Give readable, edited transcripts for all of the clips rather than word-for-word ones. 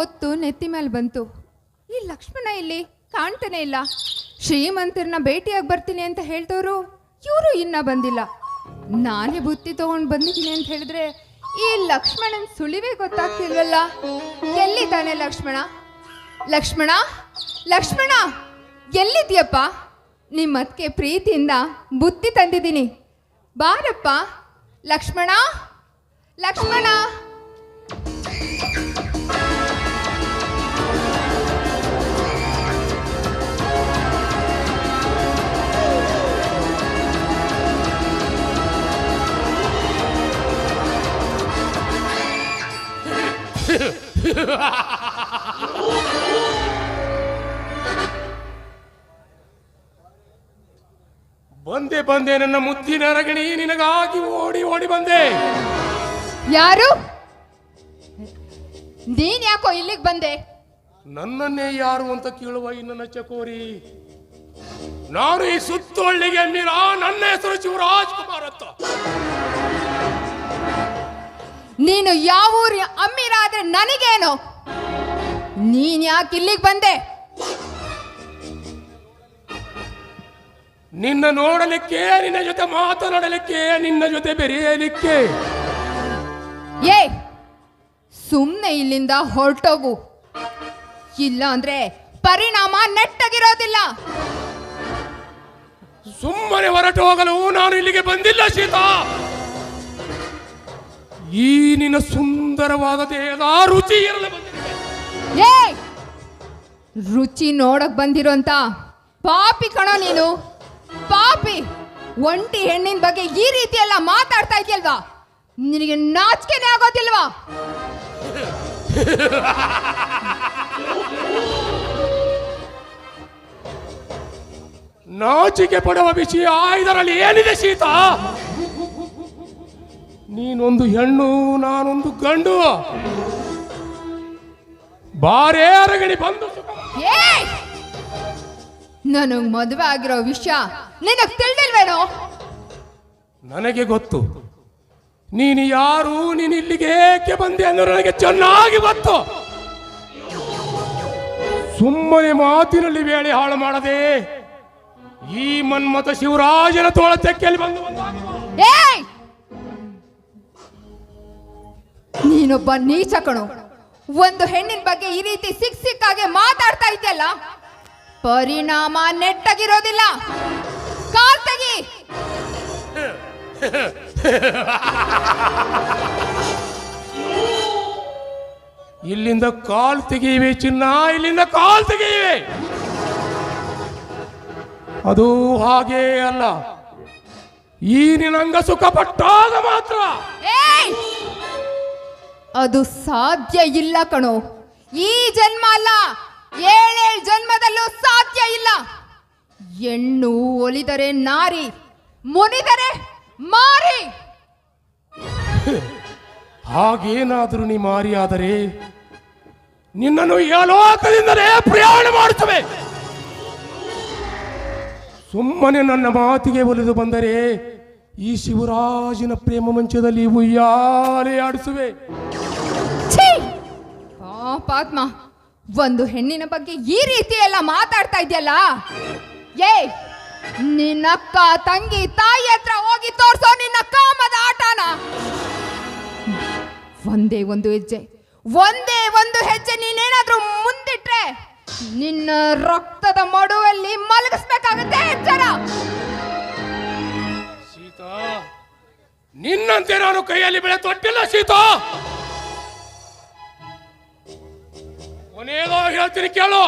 ಹೊತ್ತು ನೆತ್ತಿ ಮೇಲೆ ಬಂತು. ಈ ಲಕ್ಷ್ಮಣ ಇಲ್ಲಿ ಕಾಣ್ತಾನೆ ಇಲ್ಲ. ಶ್ರೀಮಂತರನ್ನ ಭೇಟಿಯಾಗಿ ಬರ್ತೀನಿ ಅಂತ ಹೇಳ್ದವರು ಇವರು ಇನ್ನ ಬಂದಿಲ್ಲ. ನಾನೇ ಬುತ್ತಿ ತಗೊಂಡು ಬಂದಿದ್ದೀನಿ ಅಂತ ಹೇಳಿದ್ರೆ ಈ ಲಕ್ಷ್ಮಣನ್ ಸುಳಿವೇ ಗೊತ್ತಾಗ್ತಿಲ್ವಲ್ಲ. ಎಲ್ಲಿದ್ದಾನೆ ಲಕ್ಷ್ಮಣ? ಲಕ್ಷ್ಮಣ, ಲಕ್ಷ್ಮಣ, ಎಲ್ಲಿದ್ಯಪ್ಪ? ನಿಮ್ಮತ್ಗೆ ಪ್ರೀತಿಯಿಂದ ಬುತ್ತಿ ತಂದಿದ್ದೀನಿ, ಬಾರಪ್ಪ. ಲಕ್ಷ್ಮಣ, ಲಕ್ಷ್ಮಣ. ಬಂದೆ ಬಂದೆ ನನ್ನ ಮುದ್ದಿನ ರಗಣಿ, ನಿನಗಾಗಿ ಓಡಿ ಓಡಿ ಬಂದೆ. ಯಾರು ನೀನ್? ಯಾಕೋ ಇಲ್ಲಿಗೆ ಬಂದೆ? ನನ್ನನ್ನೇ ಯಾರು ಅಂತ ಕೇಳುವ ಈ ನನ್ನ ಚಕೋರಿ. ನಾನು ಈ ಸುತ್ತೊಳ್ಳಿಗೆ ಮೀರಾ, ನನ್ನ ಹೆಸರು ಶಿವರಾಜ್ ಕುಮಾರ್ ಅಂತ. ನೀನು ಯಾವ ಊರಿ ಅಮ್ಮೀರ ಆದ್ರೆ ನನಗೇನು? ನೀನ್ ಯಾಕೆ ಇಲ್ಲಿಗೆ ಬಂದೆ? ನಿನ್ನ ನೋಡಲಿಕ್ಕೆ, ನಿನ್ನ ಜೊತೆ ಮಾತನಾಡಲಿಕ್ಕೆ, ನಿನ್ನ ಜೊತೆ ಬೆರೆಯಲಿಕ್ಕೆ. ಏ, ಸುಮ್ನೆ ಇಲ್ಲಿಂದ ಹೊರಟೋಗು, ಇಲ್ಲ ಅಂದ್ರೆ ಪರಿಣಾಮ ನೆಟ್ಟಗಿರೋದಿಲ್ಲ. ಸುಮ್ಮನೆ ಹೊರಟು ಹೋಗಲು ನಾನು ಇಲ್ಲಿಗೆ ಬಂದಿಲ್ಲ ಸೀತಾ. ಈ ನಿನ್ನ ಸುಂದರವಾದ ದೇಹದ ರುಚಿ ಇರಲು ಬಂದಿದೆ. ಏ, ರುಚಿ ನೋಡಕ್ ಬಂದಿರೋಂತ ಪಾಪಿ ಕಣೋ ನೀನು, ಪಾಪಿ. ಒಂಟಿ ಹೆಣ್ಣಿನ ಬಗ್ಗೆ ಈ ರೀತಿ ಎಲ್ಲ ಮಾತಾಡ್ತಾ ಇದೆಯಲ್ವಾ? ನಿನಗೆ ನಾಚಿಕೆನೇ ಆಗೋದಿಲ್ವಾ? ನಾಚಿಕೆ ಪಡುವ ವಿಷಯ ಇದರಲ್ಲಿ ಏನಿದೆ ಸೀತಾ? ನೀನೊಂದು ಹೆಣ್ಣು, ನಾನೊಂದು ಗಂಡು. ಬಾರೇ ಅರಗಣಿ ಬಂದು. ನನಗ್ ಮದುವೆ ಆಗಿರೋ ವಿಷಯ ನಿನಗ್ ತಿಳಿದಿಲ್ವೇನೋ? ನನಗೆ ಗೊತ್ತು. ನೀನು ಯಾರು, ನೀನು ಇಲ್ಲಿಗೆ ಏಕೆ ಬಂದೆ ಅನ್ನೋ ನನಗೆ ಚೆನ್ನಾಗಿ ಗೊತ್ತು. ಸುಮ್ಮನೆ ಮಾತಿನಲ್ಲಿ ವೇಳೆ ಹಾಳು ಮಾಡದೆ ಈ ಮನ್ಮಥ ಶಿವರಾಜನ ತೋಳ ತೆಕ್ಕೆಯಲ್ಲಿ ಬಂದು ನೀನೊಬ್ಬ ನೀಚ ಕಣು. ಒಂದು ಹೆಣ್ಣಿನ ಬಗ್ಗೆ ಈ ರೀತಿ ಸಿಕ್ಕಾಗೆ ಮಾತಾಡ್ತಾ ಇದೆಯಲ್ಲ, ಪರಿಣಾಮ ನೆಟ್ಟಗಿರೋದಿಲ್ಲ. ಕಾಲ್ ತೆಗಿ. ಇಲ್ಲಿಂದ ಕಾಲ್ ತೆಗೆಯಿವೆ ಚಿನ್ನ, ಇಲ್ಲಿಂದ ಕಾಲ್ ತೆಗೆಯಿವೆ. ಅದು ಹಾಗೇ ಅಲ್ಲ. ಈ ನಿನಂಗ ಸುಖ ಪಟ್ಟಾಗ ಮಾತ್ರ. ಅದು ಸಾಧ್ಯ ಇಲ್ಲ ಕಣೋ. ಈ ಜನ್ಮ ಅಲ್ಲ, 7 ಜನ್ಮದಲ್ಲೂ ಸಾಧ್ಯ ಇಲ್ಲ. ಹೆಣ್ಣು ಒಲಿದರೆ ನಾರಿ, ಮುನಿದರೆ ಮಾರಿ. ಹಾಗೇನಾದರೂ ನೀ ಮಾರಿಯಾದರೆ ನಿನ್ನನ್ನು ಯಲೋಕದಿಂದಲೇ ಪ್ರಯಾಣ ಮಾಡುತ್ತವೆ. ಸುಮ್ಮನೆ ನನ್ನ ಮಾತಿಗೆ ಒಲಿದು ಬಂದರೆ ಈ ಶಿವರಾಜನ ಪ್ರೇಮ ಮಂಚದಲ್ಲಿ ಉಯ್ಯಾಲೆ ಆಡಿಸುವೆ. ಪಾಪಾತ್ಮ, ಒಂದು ಹೆಣ್ಣಿನ ಬಗ್ಗೆ ಈ ರೀತಿ ಎಲ್ಲ ಮಾತಾಡ್ತಾ ಇದೆಯಲ್ಲ. ಏ, ನಿನ್ನ ಅಕ್ಕ ತಂಗಿ ತಾಯಿ ಹತ್ರ ಹೋಗಿ ತೋರ್ಸೋ ನಿನ್ನ ಕಾಮದ ಆಟನ. ಒಂದೇ ಒಂದು ಹೆಜ್ಜೆ ನೀನೇನಾದ್ರೂ ಮುಂದಿಟ್ರೆ ನಿನ್ನ ರಕ್ತದ ಮಡುವಲ್ಲಿ ಮಲಗಿಸ್ಬೇಕಾಗತ್ತೆ. ಎಚ್ಚರ. ಸೀತಾ, ನಿನ್ನಂತೆ ನಾನು ಕೈಯಲ್ಲಿ ಬೆಳೆ ತೊಟ್ಟಿಲ್ಲ ಸೀತಾ. ಕೊನೆಯದೋ ಹೇಳ್ತೀನಿ ಕೇಳು.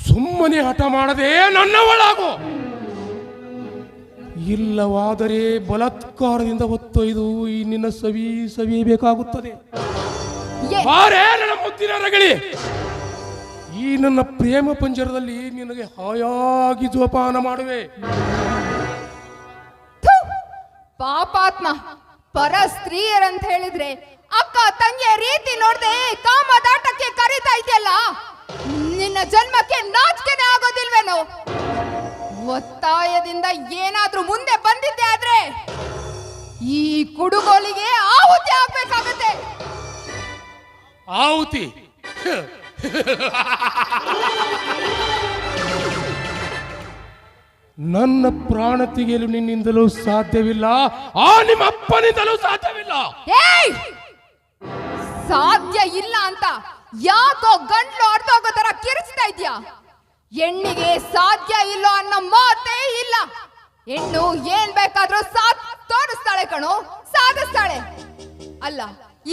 ಸುಮ್ಮನೆ ಹಠ ಮಾಡದೆ ನನ್ನವಳಾಗು. ಇಲ್ಲವಾದರೆ ಬಲಾತ್ಕಾರದಿಂದ ಹೊತ್ತೊಯ್ದು ಈ ನಿನ್ನ ಸವಿಯಬೇಕಾಗುತ್ತದೆ. ಬಾರೇ ನನ್ನ ಮುದ್ದಿನ ರಗಳಿ. ಈ ನನ್ನ ಪ್ರೇಮ ಪಂಜರದಲ್ಲಿ ನಿನಗೆ ಹಾಯಾಗಿ ಜೋಪಾನ ಮಾಡುವೆ. ಪಾಪಾತ್ಮ, ಪರ ಸ್ತ್ರೀಯರಂತ ಹೇಳಿದ್ರೆ ಅಕ್ಕ ತಂಗಿಯ ರೀತಿ ನೋಡ್ದೆ ಕಾಮದಾಟಕ್ಕೆ ಕರೀತಾ ಇದೆಯಲ್ಲ. ನಿನ್ನ ಜನ್ಮಕ್ಕೆ ನಾಚಿಕೆನೇ ಆಗೋದಿಲ್ವೇನೋ? ಒತ್ತಾಯದಿಂದ ಏನಾದ್ರೂ ಮುಂದೆ ಬಂದಿದ್ದೆ ಆದ್ರೆ ಈ ಕುಡುಗೋಲಿಗೆ ಆಹುತಿ ಆಗ್ಬೇಕಾಗತ್ತೆ. ಆಹುತಿ. ನನ್ನ ಪ್ರಾಣ ತೆಗೆಯಲು ನಿನ್ನಿಂದಲೂ ಸಾಧ್ಯವಿಲ್ಲ, ಆ ನಿಮ್ಮ ಅಪ್ಪನಿಂದಲೂ ಸಾಧ್ಯವಿಲ್ಲ. ಏಯ್! ಸಾಧ್ಯ ಇಲ್ಲ ಅಂತ ಯಾಕೋ ಗಂಟ್ಲು ಅರ್ಧೋಗೋ ತರ ಕಿರಿಸ್ತಾ ಇದ್ಯಾ? ಹೆಣ್ಣಿಗೆ ಸಾಧ್ಯ ಇಲ್ಲ ಅನ್ನೋ ಮಾತೇ ಇಲ್ಲ. ಹೆಣ್ಣು ಏನ್ ಬೇಕಾದ್ರೂ ತೋರಿಸ್ತಾಳೆ ಕಣೋ, ಸಾಧಿಸ್ತಾಳೆ. ಅಲ್ಲ,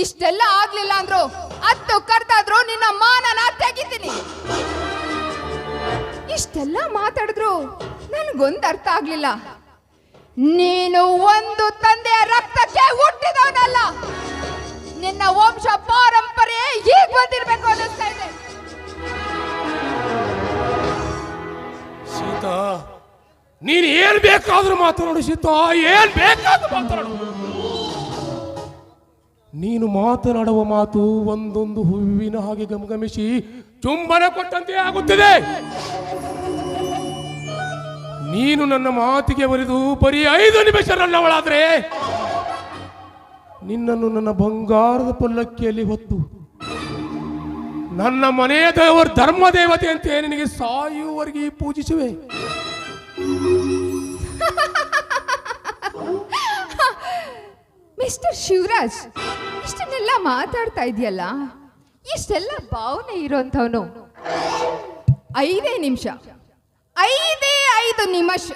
ಇಷ್ಟೆಲ್ಲ ಆಗ್ಲಿಲ್ಲ ಅಂದ್ರು 10 ಕರ್ದಾದ್ರು ನಿನ್ನ ಮಾನನ ತೆಗಿತೀನಿ. ಇಷ್ಟೆಲ್ಲ ಮಾತಾಡಿದ್ರು ನನಗೊಂದು ಅರ್ಥ ಆಗ್ಲಿಲ್ಲ. ನೀನು ಒಂದು ತಂದೆಯ ರಕ್ತಕ್ಕೆ ಹುಟ್ಟಿದವನಲ್ಲ. ನಿನ್ನ ವಂಶ ಪಾರಂಪರೆ ಹೀಗೆ ಬಂದಿರ್ಬೇಕು ಅನ್ನಿಸ್ತಾ ಇದೆ. ಸೀತಾ, ನೀನು ಏನ್ ಬೇಕಾದ್ರೂ ಮಾತನಾಡು ಸೀತಾ, ಏನ್ ಬೇಕಾದ್ರೂ ಮಾತನಾಡು. ನೀನು ಮಾತನಾಡುವ ಮಾತು ಒಂದೊಂದು ಹೂವಿನ ಹಾಗೆ ಗಮಗಮಿಸಿ ಚುಂಬನ ಕೊಟ್ಟಂತೆ ಆಗುತ್ತಿದೆ. ನೀನು ನನ್ನ ಮಾತಿಗೆ ಬರೆದು ಬರೀ 5 ನಿಮಿಷ ನನ್ನವಳಾದ್ರೆ ನಿನ್ನನ್ನು ನನ್ನ ಬಂಗಾರದ ಪಲ್ಲಕ್ಕಿಯಲ್ಲಿ ಹೊತ್ತು ನನ್ನ ಮನೆಯ ದೇವರ ಧರ್ಮ ದೇವತೆ ಅಂತ ನಿನಗೆ ಸಾಯುವವರೆಗೆ ಪೂಜಿಸುವೆ. ಮಿಸ್ಟರ್ ಶಿವರಾಜ್, ಇಷ್ಟನ್ನೆಲ್ಲ ಮಾತಾಡ್ತಾ ಇದೆಯಲ್ಲ, ಇಷ್ಟೆಲ್ಲ ಭಾವನೆ ಇರೋಂಥವನು 5 ನಿಮಿಷ 5 ನಿಮಿಷ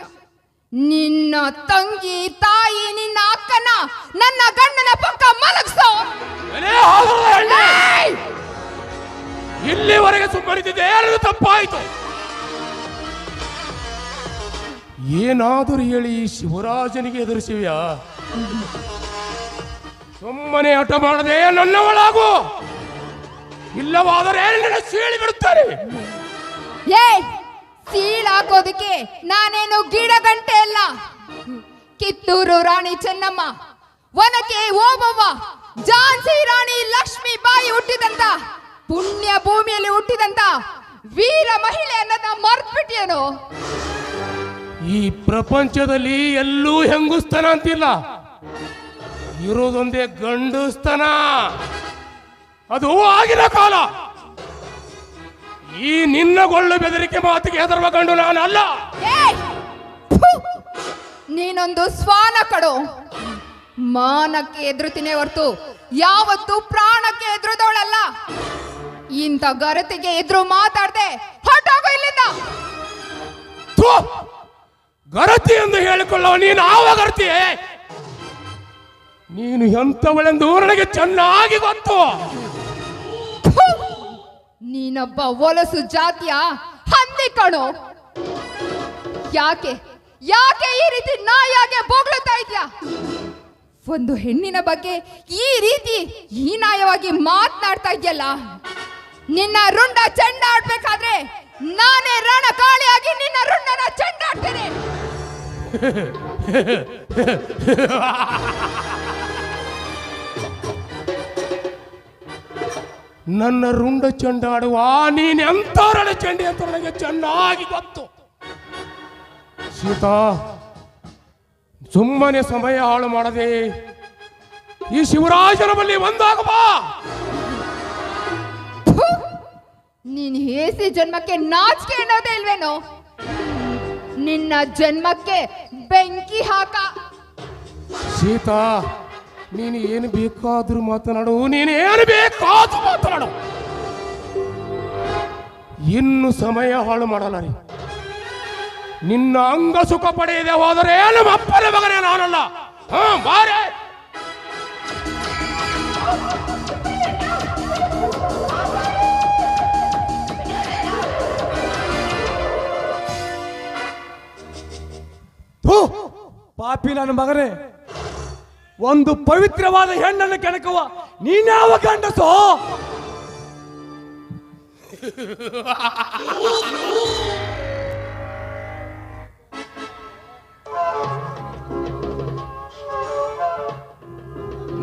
ನಿನ್ನ ತಂಗಿ ತಾಯಿ ನಿನ್ನ ಅಕ್ಕನ ನನ್ನ ಗಂಡನ ಪಕ್ಕ ಮಲಗಿಸೋ. ಇಲ್ಲಿವರೆಗೆ ಸುಮ್ಮನಿದ್ದೆ, ಯಾರು ತಪ್ಪಾಯಿತು. ಏನಾದರೂ ಹೇಳಿ ಶಿವರಾಜನಿಗೆ ಎದುರಿಸಿವ್ಯಾ? ಸುಮ್ಮನೆ ಹಠ ಮಾಡದೆ ನನ್ನವಳಾಗು, ಇಲ್ಲವಾದರೆ ನನ್ನ ಸೀಳಿ ಬಿಡುತ್ತಾರೆ. ಸೀಳಾಕೋದಕ್ಕೆ ನಾನೇನು ಗಿಡ ಗಂಟೆ ಅಲ್ಲ. ಕಿತ್ತೂರು ರಾಣಿ ಚೆನ್ನಮ್ಮ, ಒನಕೆ ಓಬವ್ವ, ಝಾನ್ಸಿ ರಾಣಿ ಲಕ್ಷ್ಮೀ ಬಾಯಿ ಹುಟ್ಟಿದಂತ ಪುಣ್ಯ ಭೂಮಿಯಲ್ಲಿ ಹುಟ್ಟಿದಂತ ವೀರ ಮಹಿಳೆ ಅನ್ನೋದನ್ನ ಮರ್ತ್ಬಿಟ್ಟಿಯೇನು? ಈ ಪ್ರಪಂಚದಲ್ಲಿ ಎಲ್ಲೂ ಹೆಂಗುಸ್ತನ ಅಂತಿಲ್ಲ, ಇರೋದೊಂದೇ ಗಂಡುಸ್ತನ. ಅದು ಆಗಿನ ಕಾಲ. ಈ ನಿನ್ನ ಗೊಳ್ಳು ಬೆದರಿಕೆ ಮಾತಿಗೆ ಹೆದರುವ ಗಂಡು ನಾನಲ್ಲ. ನೀನೊಂದು ಶ್ವಾನ ಕಡೋ. ಮಾನಕ್ಕೆ ಎದುರುತ್ತೀನಿ ಹೊರತು ಯಾವತ್ತು ಪ್ರಾಣಕ್ಕೆ ಎದುರುದವಳಲ್ಲ. ಇಂಥ ಗರತಿಗೆ ಎದುರು ಮಾತಾಡ್ದೆ ಹೊರಟೋಗು ಇಲ್ಲಿಂದ. ಗರತಿ ಎಂದು ಹೇಳಿಕೊಳ್ಳುವ ನೀನು ಆವಾಗರ್ತಿ. ನೀನು ಎಂಥವಳೆಂದು ನನಗೆ ಚೆನ್ನಾಗಿ ಗೊತ್ತು. ನೀನೊಬ್ಬ ಹೊಲಸು ಜಾತಿಯ ಹಂದಿ ಕಣೋ. ಯಾಕೆ ಯಾಕೆ ಈ ರೀತಿ ನಾಯಾಗೆ ಬೋಗ್ಳುತ್ತಾ ಇದ್ಯಾ? ಒಂದು ಹೆಣ್ಣಿನ ಬಗ್ಗೆ ಈ ರೀತಿ ಹೀನಾಯವಾಗಿ ಮಾತನಾಡ್ತಾ ಇದೆಯಲ್ಲ. ನಿನ್ನ ರುಂಡ ಚೆಂಡಾಡ್ಬೇಕಾದ್ರೆ ನಾನೇ ರಣಕಾಳಿಯಾಗಿ ನಿನ್ನ ರುಂಡನ ಚೆಂಡಾಡ್ತೇನೆ. ನನ್ನ ರುಂಡ ಚೆಂಡಾಡುವ ನೀನೆಂತ ರಣಚಂಡಿ ಅಂತ ನನಗೆ ಚೆನ್ನಾಗಿ ಗೊತ್ತು. ಸೀತಾ, ಸುಮ್ಮನೆ ಸಮಯ ಹಾಳು ಮಾಡದೆ ಈ ಶಿವರಾಜನ ಬಳಿ ಒಂದಾಗಬಾ. ನೀನ್ ಹೇಸಿ ಜನ್ಮಕ್ಕೆ ನಾಚಿಕೆ ಅನ್ನೋದೇ ಇಲ್ವೇನೋ? ನಿನ್ನ ಜನ್ಮಕ್ಕೆ ಬೆಂಕಿ ಹಾಕ. ಸೀತಾ, ನೀನು ಏನು ಬೇಕಾದ್ರೂ ಮಾತನಾಡು, ನೀನೇನು ಬೇಕಾದ್ರೂ ಮಾತನಾಡು. ಇನ್ನು ಸಮಯ ಹಾಳು ಮಾಡಲ್ಲ ರೀ. ನಿನ್ನ ಅಂಗ ಸುಖ ಪಡೆಯದೆ ಹೋದರೆ ನಮ್ಮ ಅಪ್ಪನ ಮಗನೇ ನಾನಲ್ಲ. ಬಾರೆ. ಪಾಪಿ ನನ್ನ ಮಗನೇ, ಒಂದು ಪವಿತ್ರವಾದ ಹೆಣ್ಣನ್ನು ಕೆಣಕುವ ನೀನ್ಯಾವ ಗಂಡಸೋ?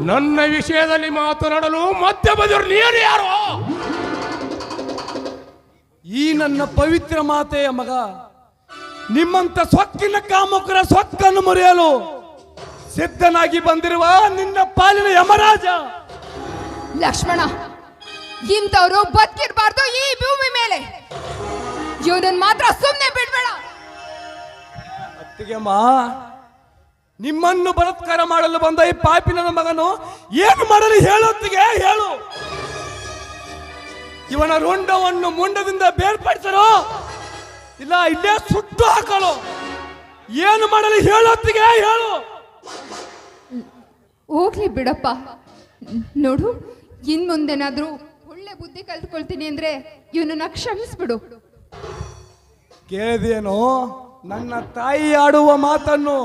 ನನ್ನ ವಿಷಯದಲ್ಲಿ ಮಾತನಾಡಲು ಮಧ್ಯ ಬದಿರು ನೀನು ಯಾರು? ಈ ನನ್ನ ಪವಿತ್ರ ಮಾತೆಯ ಮಗ ನಿಮ್ಮಂತ ಸೊಕ್ಕಿನ ಕಾಮುಕರ ಸೊಕ್ಕನ್ನು ಮುರಿಯಲು ಸಿದ್ಧನಾಗಿ ಬಂದಿರುವ ನಿನ್ನ ಪಾಲಿನ ಯಮರಾಜ. ಲಕ್ಷ್ಮಣ, ಇಂಥವ್ರು ಬದುಕಿರ್ಬಾರ್ದು ಈ ಭೂಮಿ ಮೇಲೆ. ಇವನನ್ನ ಮಾತ್ರ ಸುಮ್ಮನೆ ಬಿಡ್ಬೇಡ. ಅತ್ತಿಗೆಮ್ಮ, ನಿಮ್ಮನ್ನು ಬಲಾತ್ಕಾರ ಮಾಡಲು ಬಂದ ಈ ಪಾಪಿ ನನ್ನ ಮಗನು ಏನು ಮಾಡಲು ಹೇಳೊತ್ತಿಗೆ ಹೇಳು. ಇವನ ರುಂಡವನ್ನು ಮುಂಡದಿಂದ ಬೇರ್ಪಡಿಸಲು ಇಲ್ಲ ಇಲ್ಲೇ ಸುಟ್ಟು ಹಾಕಲು. ಏನು ಮಾಡಲು ಹೇಳೊತ್ತಿಗೆ ಹೇಳು. ಹೋಗ್ಲಿ ಬಿಡಪ್ಪ. ನೋಡು, ಇನ್ ಮುಂದೆನಾದ್ರೂ ಒಳ್ಳೆ ಬುದ್ಧಿ ಕಲ್ತ್ಕೊಳ್ತೀನಿ ಅಂದ್ರೆ ಇವನನ್ನ ಕ್ಷಮಿಸ್ಬಿಡು. ಕೇಳಿದೇನೋ ನನ್ನ ತಾಯಿ ಆಡುವ ಮಾತನ್ನು.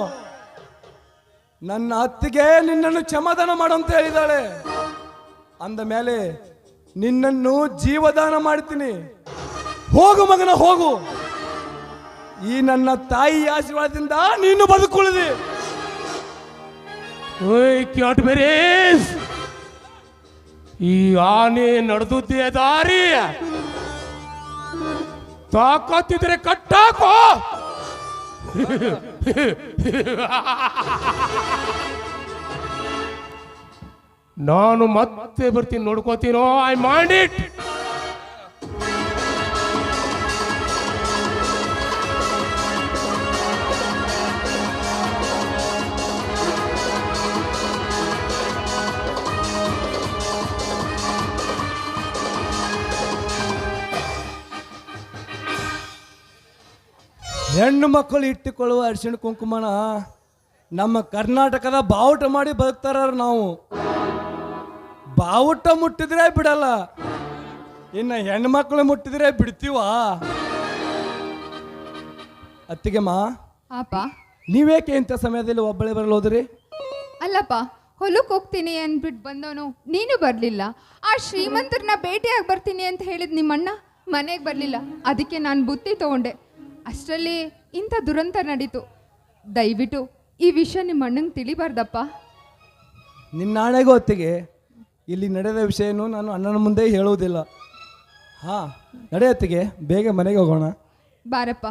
ನನ್ನ ಅತ್ತಿಗೆ ನಿನ್ನನ್ನು ಕ್ಷಮಾದಾನ ಮಾಡು ಅಂತ ಹೇಳಿದಾಳೆ. ಅಂದ ಮೇಲೆ ನಿನ್ನನ್ನು ಜೀವದಾನ ಮಾಡ್ತೀನಿ. ಹೋಗು ಮಗನ, ಹೋಗು. ಈ ನನ್ನ ತಾಯಿ ಆಶೀರ್ವಾದದಿಂದ ನೀನು ಬದುಕುಳಿದಿ. ಓಯ್ ಕ್ಯಾಟ್ಬೆರೀಸ್, ಈ ಆನೆ ನಡೆದುದ್ದೇ ದಾರಿ. ತಾಕತ್ತಿದ್ರೆ ಕಟ್ಟಾಕೋ. ನಾನು ಮತ್ತೆ ಬರ್ತೀನಿ, ನೋಡ್ಕೋತೀನೋ. I mind it. ಹೆಣ್ಣು ಮಕ್ಕಳು ಇಟ್ಟುಕೊಳ್ಳುವ ಅರಿಶಿಣ ಕುಂಕುಮನ ನಮ್ಮ ಕರ್ನಾಟಕದ ಬಾವುಟ ಮಾಡಿ ಬದುಕ್ತಾರ. ನಾವು ಬಾವುಟ ಮುಟ್ಟಿದ್ರೆ ಬಿಡಲ್ಲ, ಇನ್ನು ಹೆಣ್ಣು ಮಕ್ಕಳು ಮುಟ್ಟಿದ್ರೆ ಬಿಡ್ತೀವ? ಅತ್ತಿಗೆಮ್ಮ, ಅಪ್ಪ, ನೀವೇಕೆ ಇಂಥ ಸಮಯದಲ್ಲಿ ಒಬ್ಬಳೆ ಬರಲು ಹೋದ್ರಿ? ಅಲ್ಲಪ್ಪ, ಹೊಲಕ್ಕೆ ಹೋಗ್ತೀನಿ ಅಂದ್ಬಿಟ್ಟು ಬಂದವನು ನೀನು ಬರಲಿಲ್ಲ. ಆ ಶ್ರೀಮಂತರನ್ನ ಭೇಟಿಯಾಗಿ ಬರ್ತೀನಿ ಅಂತ ಹೇಳಿದ್ ನಿಮ್ಮಣ್ಣ ಮನೆಗೆ ಬರಲಿಲ್ಲ. ಅದಕ್ಕೆ ನಾನು ಬುತ್ತಿ ತಗೊಂಡೆ. ಅಷ್ಟರಲ್ಲಿ ಇಂಥ ದುರಂತ ನಡೀತು. ದಯವಿಟ್ಟು ಈ ವಿಷಯ ನಿಮ್ಮ ಅಣ್ಣಂಗೆ ತಿಳಿಬಾರ್ದಪ್ಪ. ನಿನ್ನ ನಾಳೆಗೂ ಹೊತ್ತಿಗೆ ಇಲ್ಲಿ ನಡೆದ ವಿಷಯನೂ ನಾನು ಅಣ್ಣನ ಮುಂದೆ ಹೇಳುವುದಿಲ್ಲ. ಹಾಂ, ನಡೆಯತ್ತಿಗೆ ಬೇಗ ಮನೆಗೆ ಹೋಗೋಣ. ಬಾರಪ್ಪ.